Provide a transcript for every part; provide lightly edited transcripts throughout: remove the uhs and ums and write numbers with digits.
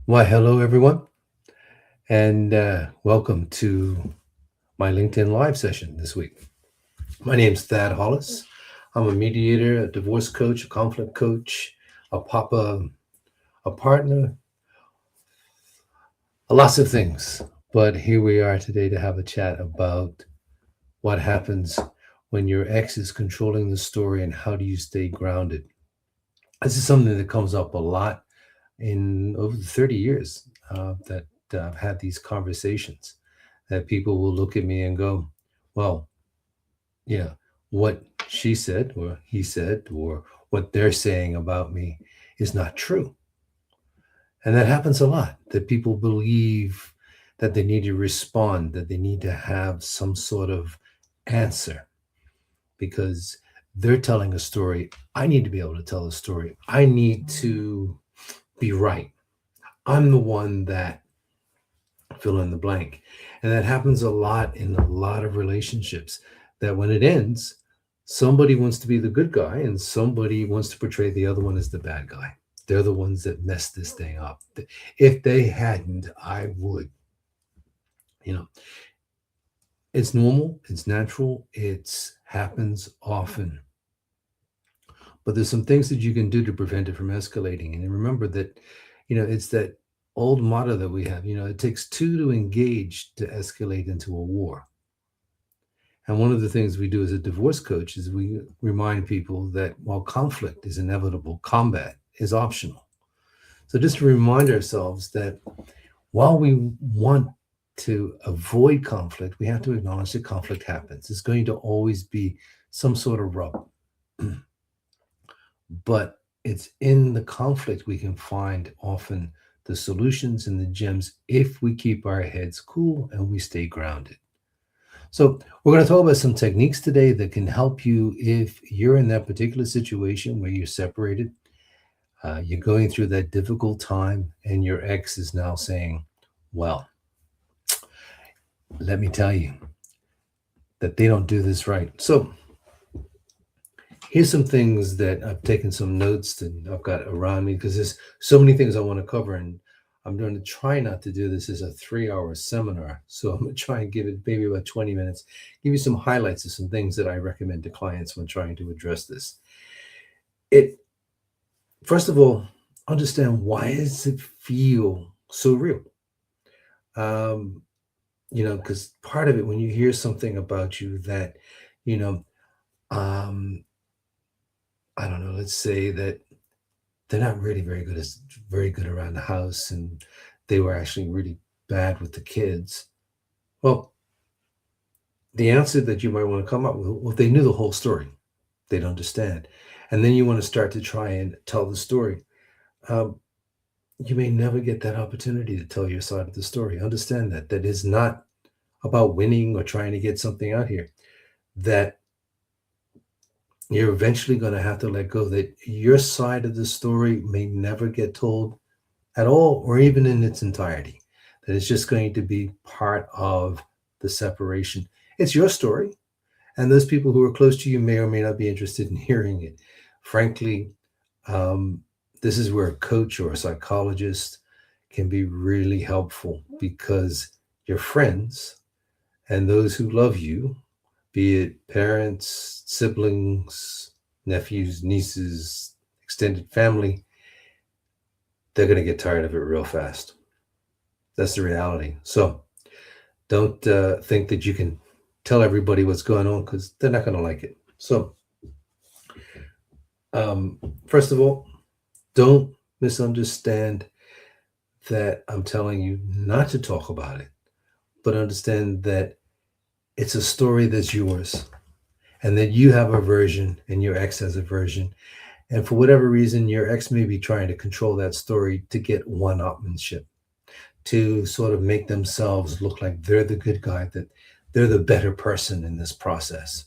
Why, hello, everyone, and welcome to my LinkedIn Live session this week. My name's Thad Hollis. I'm a mediator, a divorce coach, a conflict coach, a papa, a partner, lots of things. But here we are today to have a chat about what happens when your ex is controlling the story and how do you stay grounded. This is something that comes up a lot in over the 30 years that I've had these conversations, that people will look at me and go, well, yeah, what she said or he said or what they're saying about me is not true. And that happens a lot, that people believe that they need to respond, that they need to have some sort of answer because they're telling a story. I need to be able to tell a story. I need to be right. I'm the one that fill in the blank. And that happens a lot in a lot of relationships, that when it ends, somebody wants to be the good guy and somebody wants to portray the other one as the bad guy. They're the ones that messed this thing up. If they hadn't, I would. You know, it's normal, it's natural, it's happens often. But there's some things that you can do to prevent it from escalating. And remember that, it's that old motto that we have, it takes two to engage to escalate into a war. And one of the things we do as a divorce coach is we remind people that while conflict is inevitable, combat is optional. So just to remind ourselves that while we want to avoid conflict, we have to acknowledge that conflict happens. It's going to always be some sort of rub. But it's in the conflict we can find often the solutions and the gems if we keep our heads cool and we stay grounded. So, we're going to talk about some techniques today that can help you if you're in that particular situation where you're separated, you're going through that difficult time, and your ex is now saying, well, let me tell you that they don't do this right. So, here's some things that I've taken some notes and I've got around me because there's so many things I want to cover. And I'm going to try not to do this as a 3 hour seminar. So I'm going to try and give it maybe about 20 minutes, give you some highlights of some things that I recommend to clients when trying to address this. It, first of all, understand why does it feel so real? Um, because part of it, when you hear something about you that, you know, um, I don't know, let's say that they're not really very good around the house and they were actually really bad with the kids. Well, the answer that you might want to come up with, well, if they knew the whole story, they'd understand. And then you want to start to try and tell the story. Um, you may never get that opportunity to tell your side of the story. Understand that is not about winning or trying to get something out here. That you're eventually going to have to let go. That your side of the story may never get told at all, or even in its entirety. That it's just going to be part of the separation. It's your story, and those people who are close to you may or may not be interested in hearing it. Frankly, um, this is where a coach or a psychologist can be really helpful because your friends and those who love you, be it parents, siblings, nephews, nieces, extended family, they're going to get tired of it real fast. That's the reality. So don't think that you can tell everybody what's going on because they're not going to like it. So, um, first of all, don't misunderstand that I'm telling you not to talk about it, but understand that it's a story that's yours and that you have a version and your ex has a version. And for whatever reason, your ex may be trying to control that story to get one upmanship, to sort of make themselves look like they're the good guy, that they're the better person in this process.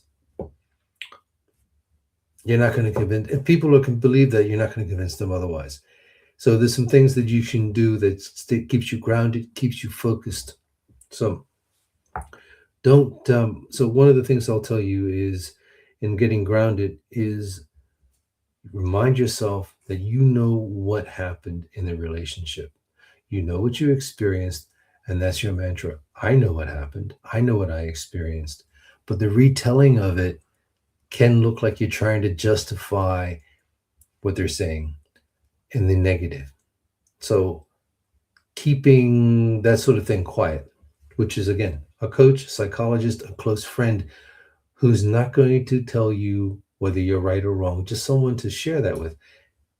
You're not going to convince, if people can believe that, you're not going to convince them otherwise. So there's some things that you can do that keeps you grounded, keeps you focused. So don't, so one of the things I'll tell you is in getting grounded is remind yourself that you know what happened in the relationship. You know what you experienced, and that's your mantra. I know what happened. I know what I experienced. But the retelling of it can look like you're trying to justify what they're saying in the negative. So keeping that sort of thing quiet, which is again, a coach, psychologist, a close friend who's not going to tell you whether you're right or wrong, just someone to share that with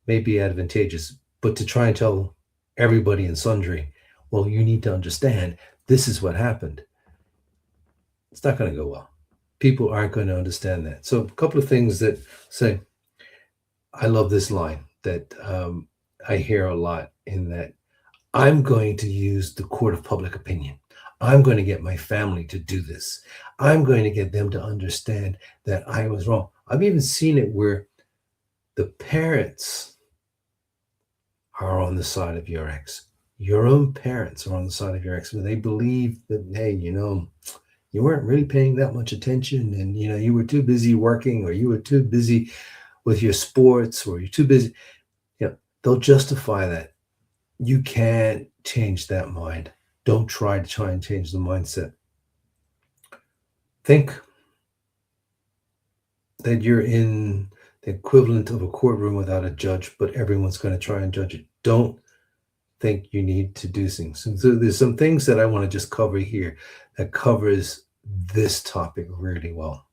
may be advantageous. But to try and tell everybody and sundry, well, you need to understand this is what happened, it's not going to go well. People aren't going to understand that. So, a couple of things that say, I love this line that I hear a lot in that I'm going to use the court of public opinion. I'm going to get my family to do this. I'm going to get them to understand that I was wrong. I've even seen it where the parents are on the side of your ex. Your own parents are on the side of your ex, where they believe that, hey, you weren't really paying that much attention, and you were too busy working, or you were too busy with your sports, or you're too busy. They'll justify that. You can't change that mind. Don't try and change the mindset. Think that you're in the equivalent of a courtroom without a judge, but everyone's going to try and judge it. Don't think you need to do things. So there's some things that I want to just cover here that covers this topic really well.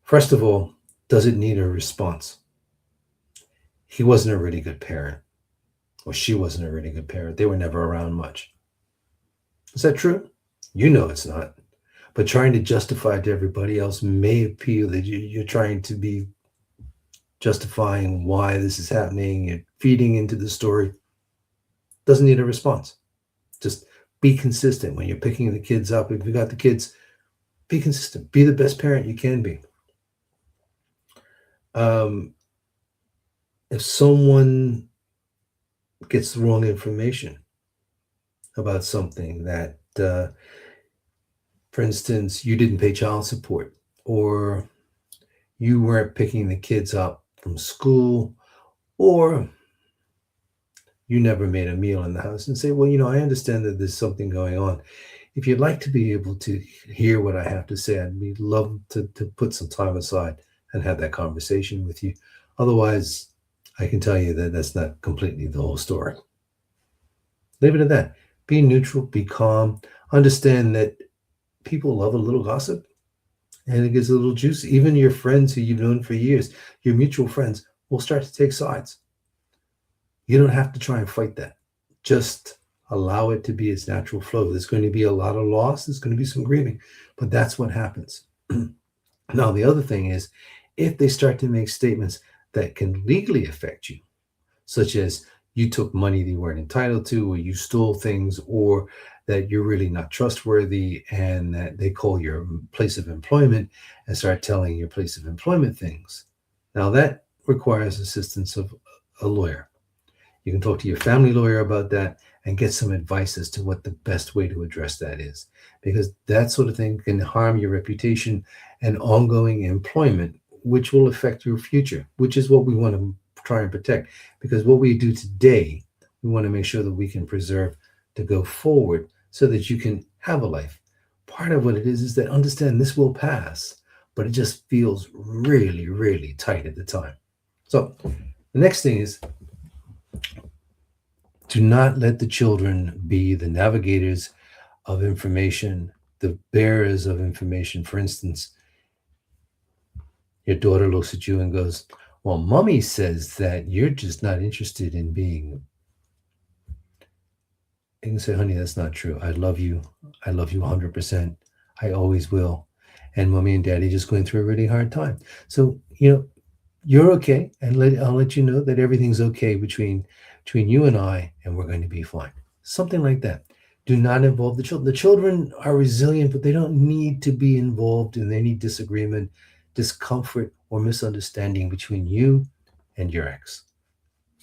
First of all, does it need a response? He wasn't a really good parent, or she wasn't a really good parent. They were never around much. Is that true? You know it's not. But trying to justify it to everybody else may appear that you're trying to be justifying why this is happening. You're feeding into the story. Doesn't need a response. Just be consistent when you're picking the kids up. If you got the kids, be consistent. Be the best parent you can be. If someone gets the wrong information about something that, for instance, you didn't pay child support, or you weren't picking the kids up from school, or you never made a meal in the house, and say, well, I understand that there's something going on. If you'd like to be able to hear what I have to say, I'd be love to put some time aside and have that conversation with you. Otherwise, I can tell you that that's not completely the whole story. Leave it at that. Be neutral, be calm, understand that people love a little gossip, and it gets a little juicy. Even your friends who you've known for years, your mutual friends, will start to take sides. You don't have to try and fight that. Just allow it to be its natural flow. There's going to be a lot of loss. There's going to be some grieving, but that's what happens. Now, the other thing is, if they start to make statements that can legally affect you, such as you took money that you weren't entitled to, or you stole things, or that you're really not trustworthy, and that they call your place of employment and start telling your place of employment things. Now, that requires assistance of a lawyer. You can talk to your family lawyer about that and get some advice as to what the best way to address that is, because that sort of thing can harm your reputation and ongoing employment, which will affect your future, which is what we want to try and protect. Because what we do today, we want to make sure that we can preserve to go forward so that you can have a life. Part of what it is that understand this will pass, but it just feels really, really tight at the time. So the next thing is, do not let the children be the navigators of information, the bearers of information. For instance, your daughter looks at you and goes, well, mommy says that you're just not interested in being. You can say, honey, that's not true. I love you. I love you 100%. I always will. And mommy and daddy just going through a really hard time. So, you're okay. And I'll let you know that everything's okay between you and I, and we're going to be fine. Something like that. Do not involve the children. The children are resilient, but they don't need to be involved in any disagreement, discomfort, or misunderstanding between you and your ex.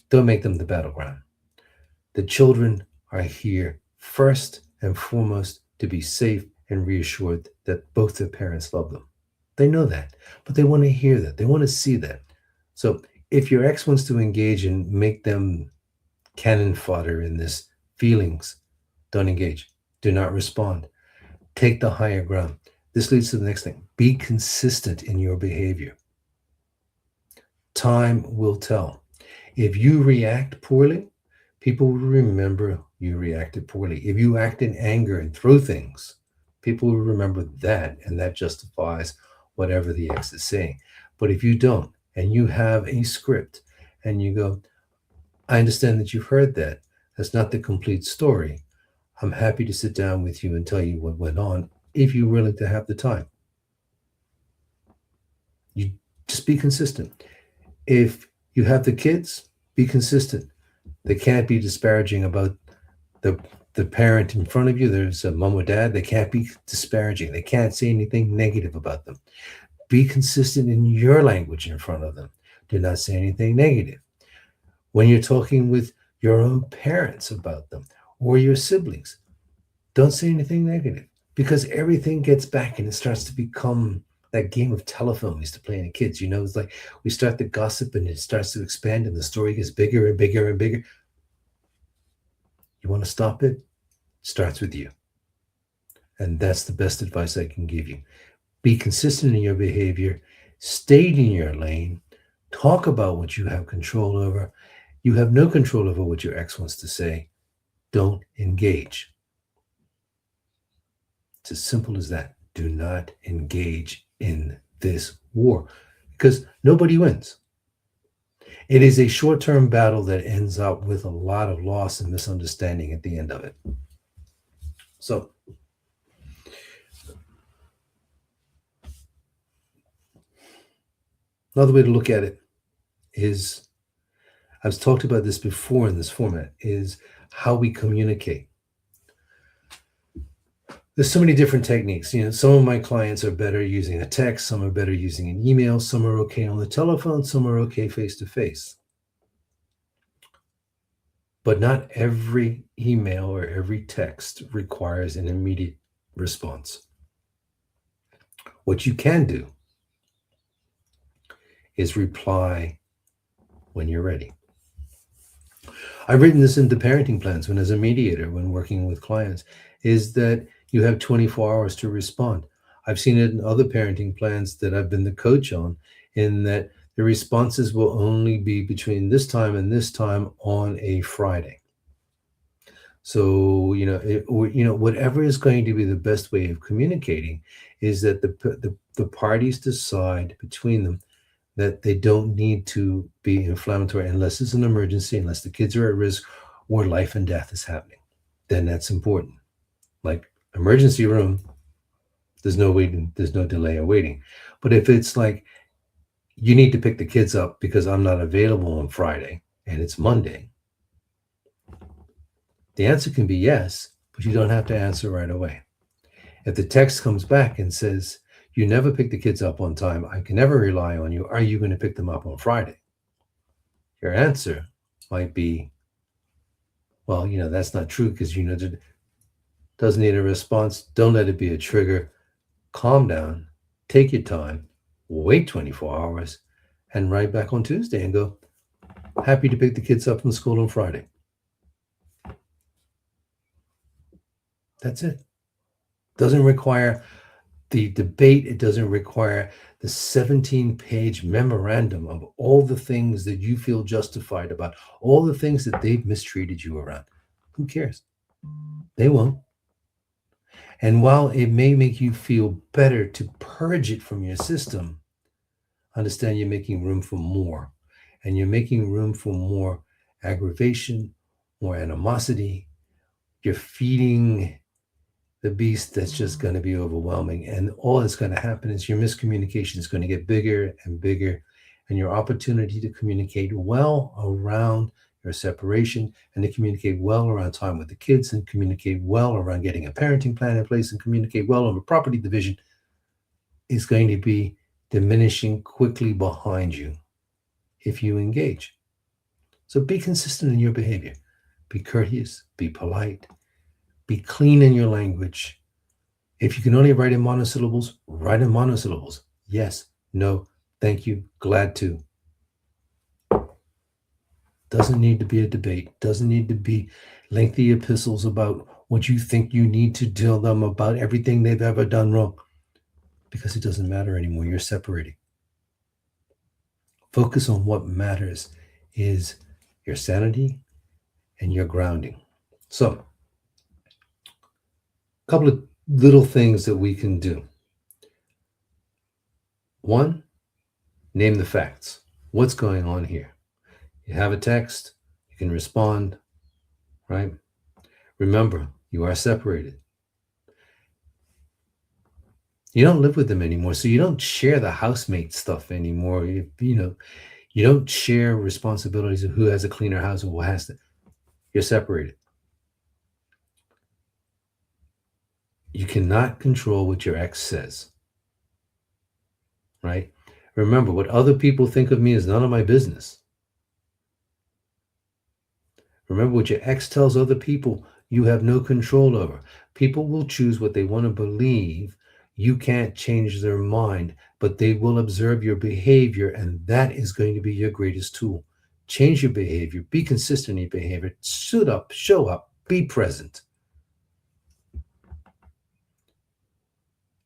Don't make them the battleground. The children are here first and foremost to be safe and reassured that both their parents love them. They know that, but they want to hear that. They want to see that. So if your ex wants to engage and make them cannon fodder in this. Feelings, don't engage, do not respond, take the higher ground. This leads to the next thing. Be consistent in your behavior. Time will tell. If you react poorly, people will remember you reacted poorly. If you act in anger and throw things, people will remember that, and that justifies whatever the ex is saying. But if you don't, and you have a script, and you go, I understand that you've heard that. That's not the complete story. I'm happy to sit down with you and tell you what went on if you're willing to have the time. You just be consistent. If you have the kids, be consistent. They can't be disparaging about the the parent in front of you. There's a mom or dad. They can't be disparaging. They can't say anything negative about them. Be consistent in your language in front of them. Do not say anything negative. When you're talking with your own parents about them or your siblings, don't say anything negative, because everything gets back and it starts to become that game of telephone we used to play in the kids. It's like we start to gossip and it starts to expand and the story gets bigger and bigger and bigger. You want to stop it? It starts with you. And that's the best advice I can give you. Be consistent in your behavior, stay in your lane, talk about what you have control over. You have no control over what your ex wants to say. Don't engage. It's as simple as that. Do not engage in this war, because nobody wins. It is a short term battle that ends up with a lot of loss and misunderstanding at the end of it. So, another way to look at it is, I've talked about this before in this format, is how we communicate. There's so many different techniques. Some of my clients are better using a text, some are better using an email, some are okay on the telephone, some are okay face to face. But not every email or every text requires an immediate response. What you can do is reply when you're ready. I've written this into parenting plans when, as a mediator, when working with clients, is that you have 24 hours to respond. I've seen it in other parenting plans that I've been the coach on, in that the responses will only be between this time and this time on a Friday. So, whatever is going to be the best way of communicating is that the parties decide between them that they don't need to be inflammatory unless it's an emergency, unless the kids are at risk or life and death is happening. Then that's important. Like emergency room, there's no waiting, there's no delay of waiting. But if it's like, you need to pick the kids up because I'm not available on Friday and it's Monday, the answer can be yes, but you don't have to answer right away. If the text comes back and says, you never pick the kids up on time, I can never rely on you, are you going to pick them up on Friday? Your answer might be, well, that's not true, because it doesn't need a response. Don't let it be a trigger. Calm down, take your time, wait 24 hours, and write back on Tuesday and go, happy to pick the kids up from school on Friday. That's it. Doesn't require the debate. It doesn't require the 17-page memorandum of all the things that you feel justified about, all the things that they've mistreated you around. Who cares? They won't. And while it may make you feel better to purge it from your system, understand you're making room for more. And you're making room for more aggravation, more animosity. You're feeding the beast that's just going to be overwhelming. And all that's going to happen is your miscommunication is going to get bigger and bigger. And your opportunity to communicate well around your separation, and to communicate well around time with the kids, and communicate well around getting a parenting plan in place, and communicate well on a property division, is going to be diminishing quickly behind you if you engage. So be consistent in your behavior. Be courteous, be polite, be clean in your language. If you can only write in monosyllables, write in monosyllables. Yes, no, thank you, glad to. Doesn't need to be a debate. Doesn't need to be lengthy epistles about what you think you need to tell them about everything they've ever done wrong, because it doesn't matter anymore. You're separating. Focus on what matters is your sanity and your grounding. So, a couple of little things that we can do. One, name the facts. What's going on here? You have a text, you can respond, right? Remember, you are separated. You don't live with them anymore, so you don't share the housemate stuff anymore. You don't share responsibilities of who has a cleaner house or who has to. You're separated. You cannot control what your ex says, right? Remember, what other people think of me is none of my business. Remember, what your ex tells other people, you have no control over. People will choose what they want to believe. You can't change their mind, but they will observe your behavior, and that is going to be your greatest tool. Change your behavior, be consistent in your behavior, suit up, show up, be present.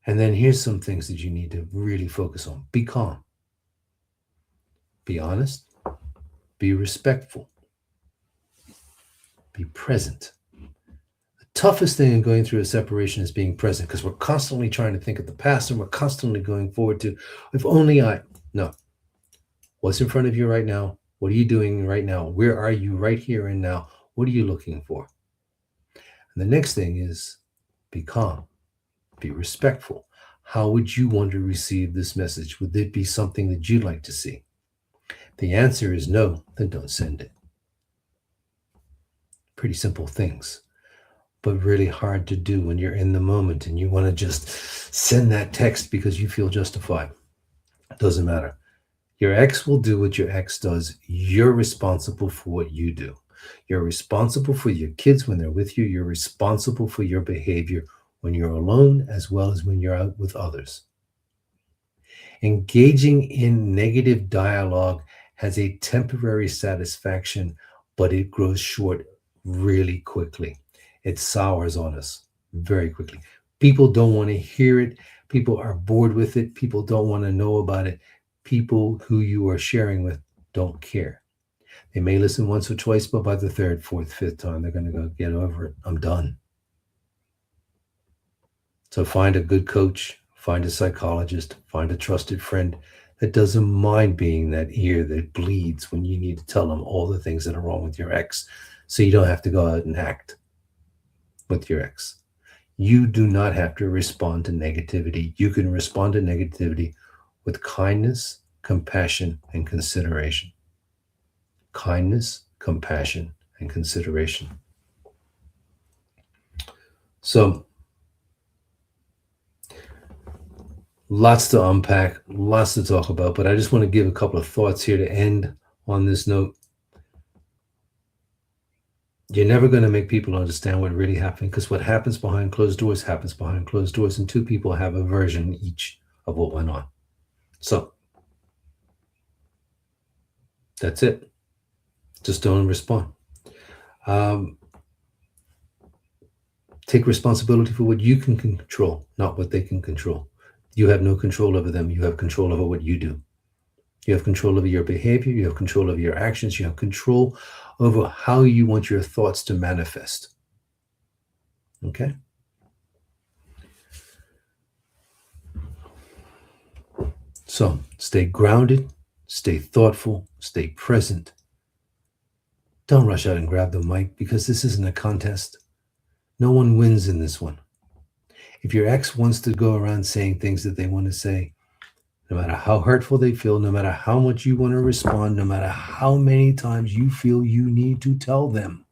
And then here's some things that you need to really focus on. Be calm, be honest, be respectful, be present. The toughest thing in going through a separation is being present, because we're constantly trying to think of the past and we're constantly going forward to, if only I. No. What's in front of you right now? What are you doing right now? Where are you right here and now? What are you looking for? And the next thing is be calm, be respectful. How would you want to receive this message? Would it be something that you'd like to see? The answer is no, then don't send it. Pretty simple things, but really hard to do when you're in the moment and you want to just send that text because you feel justified. It doesn't matter. Your ex will do what your ex does. You're responsible for what you do. You're responsible for your kids when they're with you. You're responsible for your behavior when you're alone as well as when you're out with others. Engaging in negative dialogue has a temporary satisfaction, but it grows short really quickly. It sours on us very quickly. People don't want to hear it. People are bored with it. People don't want to know about it. People who you are sharing with don't care. They may listen once or twice, but by the third, fourth, fifth time, they're going to go, get over it. I'm done. So find a good coach, find a psychologist, find a trusted friend that doesn't mind being that ear that bleeds when you need to tell them all the things that are wrong with your ex, so you don't have to go out and act with your ex. You do not have to respond to negativity. You can respond to negativity with kindness, compassion, and consideration. Kindness, compassion, and consideration. So, lots to unpack, lots to talk about, but I just want to give a couple of thoughts here to end on this note. You're never going to make people understand what really happened, because what happens behind closed doors happens behind closed doors, and two people have a version each of what went on. So that's it. Just don't respond. Take responsibility for what you can control, not what they can control. You have no control over them. You have control over what you do. You have control over your behavior. You have control over your actions. You have control over how you want your thoughts to manifest. Okay? So stay grounded, stay thoughtful, stay present. Don't rush out and grab the mic, because this isn't a contest. No one wins in this one. If your ex wants to go around saying things that they want to say, no matter how hurtful they feel, no matter how much you want to respond, no matter how many times you feel you need to tell them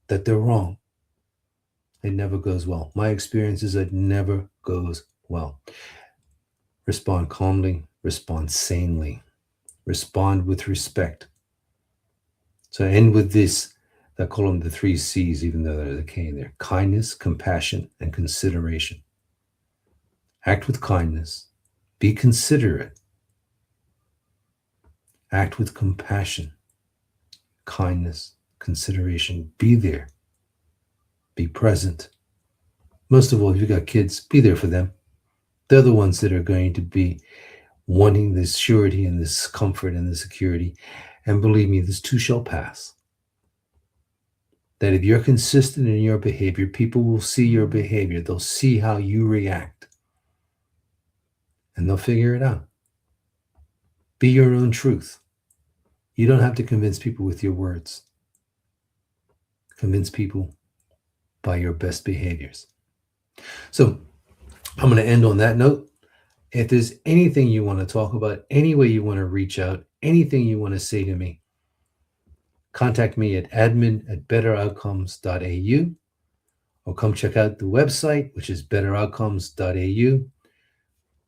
that they're wrong, it never goes well. My experience is it never goes well. Respond calmly, respond sanely, respond with respect. So I end with this. I call them the 3 C's, even though there's a K in there: kindness, compassion, and consideration. Act with kindness. Be considerate. Act with compassion. kindness, consideration. Be there, be present. Most of all, if you've got kids, be there for them. They're the ones that are going to be wanting this surety and this comfort and this security. And believe me, this too shall pass. That if you're consistent in your behavior, people will see your behavior. They'll see how you react and they'll figure it out. Be your own truth. You don't have to convince people with your words. Convince people by your best behaviors. So I'm going to end on that note. If there's anything you want to talk about, any way you want to reach out, anything you want to say to me, contact me at admin@betteroutcomes.au or come check out the website, which is betteroutcomes.au.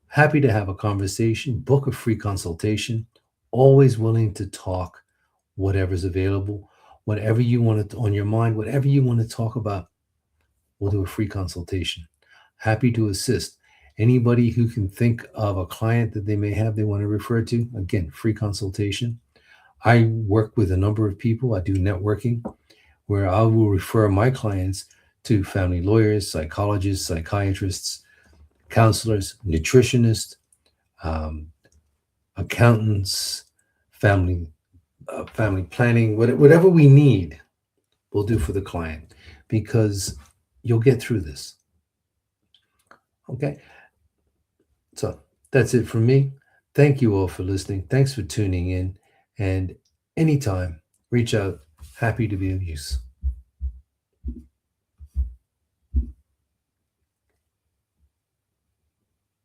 Happy to have a conversation, book a free consultation, always willing to talk, whatever's available, whatever you want to, on your mind, whatever you want to talk about, we'll do a free consultation. Happy to assist. Anybody who can think of a client that they may have they want to refer to, again, free consultation. I work with a number of people. I do networking where I will refer my clients to family lawyers, psychologists, psychiatrists, counselors, nutritionists, um, accountants, family planning, whatever we need, we'll do for the client because you'll get through this. Okay, so that's it from me. Thank you all for listening. Thanks for tuning in, and anytime, reach out. Happy to be of use.